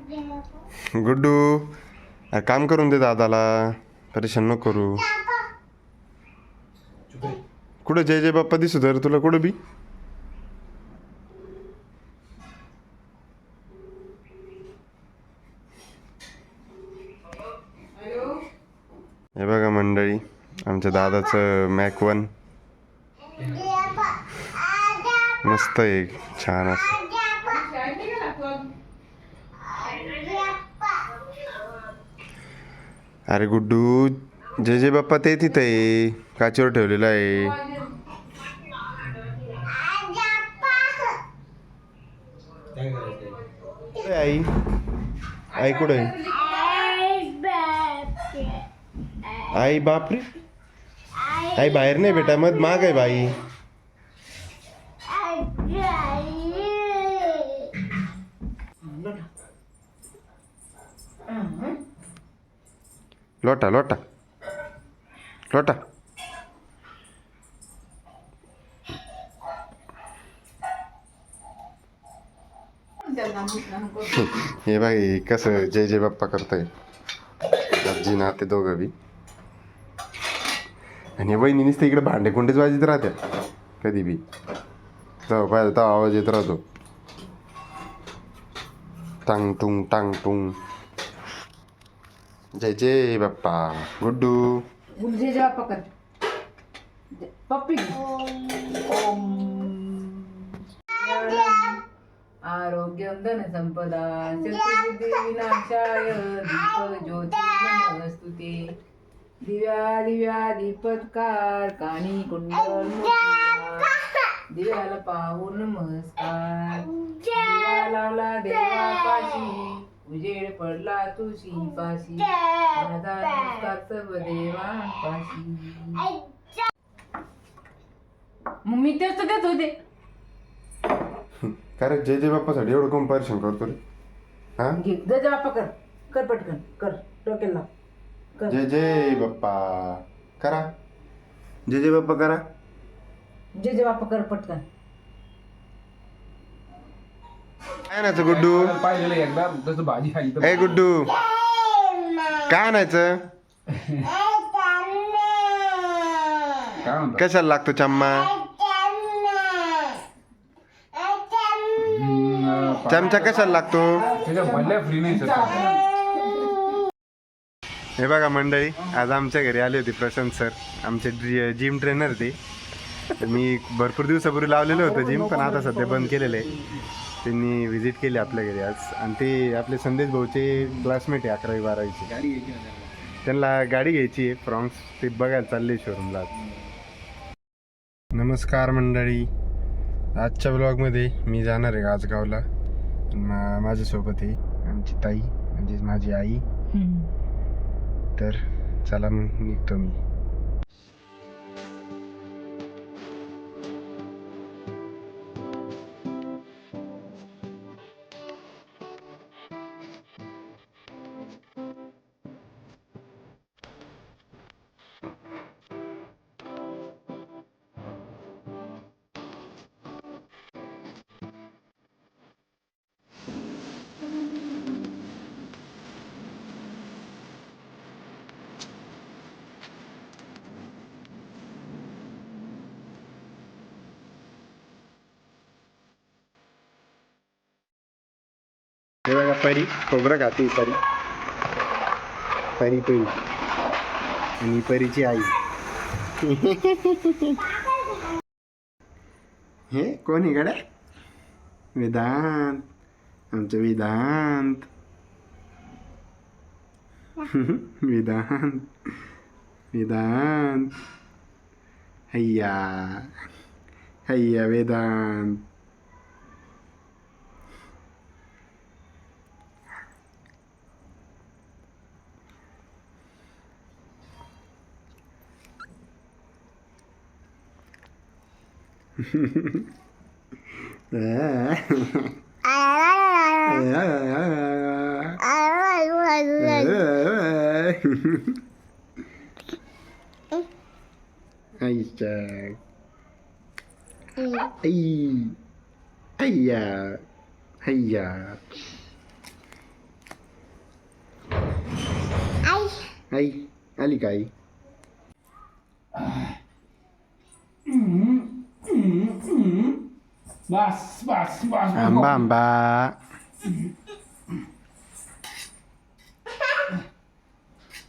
गुड्डू अरे काम करून दे दादाला, परेशान नको करू. कुठं जय जय बाप्पा दिसू तर तुला कुठं बी. हे बघा मंडळी, आमच्या दादाचं मॅक 1 मस्त आहे, छान असं. अरे गुड्डू, जय जय बाप्पा ते तिथं आहे, काचेवर ठेवलेलं आहे. आई आई कुठे आहे? आई बापरे, आई बाहेर नाही बेटा, मध माग आहे बाई. लोटा लोटा लोटा. हे बाई कसं जय जय बाप्पा करताय आजी ना ते दोघं बी. आणि वहिनी नुसते इकडे भांडे कोंडेच वाजत राहत्या कधी बी, तेव्हा पाहिजे तेव्हा आवाज येत राहतो, टांग टुंग टांग टुंग. जय जय बाप्पा. गुड्डू जय जय बाप्पा कर पप्पी. आरोग्यम धन संपदा शक्तिबुद्धी विनाशाय दीप ज्योती नमस्तुते. दिव्या दिव्या दीपत्कार काणी कुंडल मोतिया, दिव्याला पाहून नमस्कार. दिवा लावला देवापाशी, उजेड पडला तुळशी पाशी, माझा नमस्कार सर्व देवापाशी. मग मी तेच तर देत होते. काय रे जय जय बाप्पासाठी एवढं कंपॅरिझन करतो रे? हा घे जय जय बाप्पा कर, कर पटकन कर, डोक्याला कर. जय जय बाप्पा करा, जय जय बाप्पा करा. जय जय बाप्पा कर पटकन. काय आणायचं गुड्डू? पाहिलेलं एकदा तसं भाजी खाली तर ए गुड्डू, काय आणायचं? काय म्हणतात कशाला लागतो चम्मा? चमचा कशाला लागतो? त्याच्या भरल्या फ्री नाही सर. हे बघा मंडळी, आज आमच्या घरी आले होते प्रशांत सर, आमचे जिम ट्रेनर ते. मी भरपूर दिवसापूर्वी लावलेलं होतं जिम, पण आता सध्या बंद केलेलं आहे. त्यांनी व्हिजिट केली आपल्या घरी आज, आणि ते आपले संदेश भाऊचे क्लासमेट आहे 11वी 12वीचे. त्यांना गाडी घ्यायची आहे फ्रॉन्क्स, ते बघायला चालले शोरूमला. नमस्कार मंडळी, आजच्या ब्लॉगमध्ये मी जाणार आहे गाजगावला. माझ्यासोबत आहे आमची ताई, म्हणजेच माझी आई. तर चला मग निघतो मी. हे बघा परी खोबरं खाते, परी परी परी आणि परीची आई. हे कोण आहे गड्या? वेदांत, आमचं वेदांत. वेदांत वेदांत हैया हैया वेदांत. Aisyah. Hayya. Hayya. आई आली का आई? बस बस बस आंबा आंबा.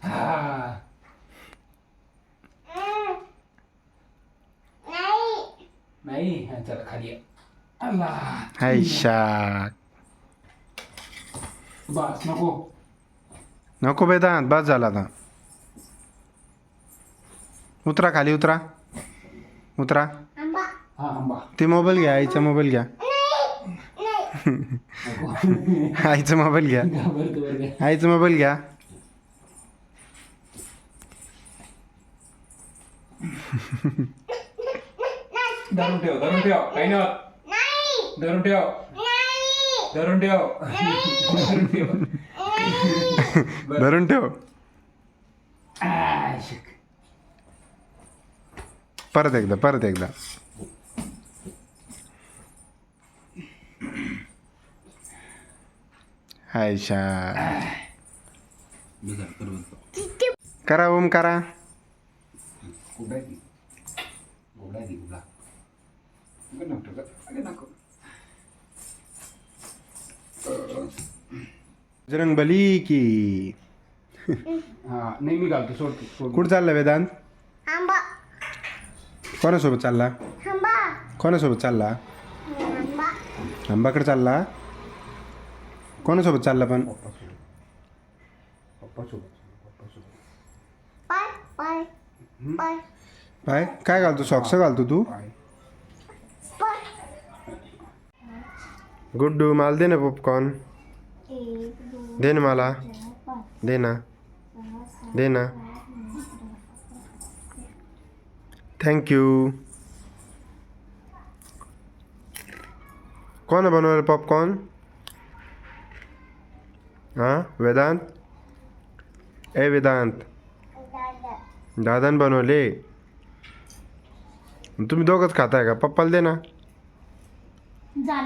हा. नाही हा, चला खाली ये. अल्ला हाय शाक. बस नको. नको वेदांत, बस झाला आता. उतरा खाली उतरा. उतरा. हा आंबा ते मोबाईल घ्या, आईचा मोबाईल घ्या. नको. आईचा मोबाईल घ्या. घाबरतो बरं का. आईचा मोबाईल घ्या. धरून ठेव धरून ठेव काही नाही होत. धरून ठेव धरून ठेव धरून ठेव. धरून ठेव. आ, शिक. परत एकदा परत एकदा. हाय शाक. करा ओम करा. कुठं आहे ती? कुठं आहे ती? कुठं? कुठं नको ठेवलं? अरे नको. बजरंगबली की. हा नाही मी घालतो सोडतो सोड. कुठं चालला वेदांत? कोणासोबत चालला? कोणासोबत चालला? आंबाकडे चालला. कोणासोबत चालला पण? पप्पा सोबत पप्पा सोबत. काय काय घालतो? सॉक्स घालतो तू? पाय. गुड्डू मला दे ना पॉपकॉर्न. दे ना मला. दे ना. दे ना. थँक्यू. कोण बनवलं पॉपकॉर्न? हां वेदांत. ए वेदांत. दादाने बनवले. तुम्ही दोघंच खाताय का? पप्पाला दे ना.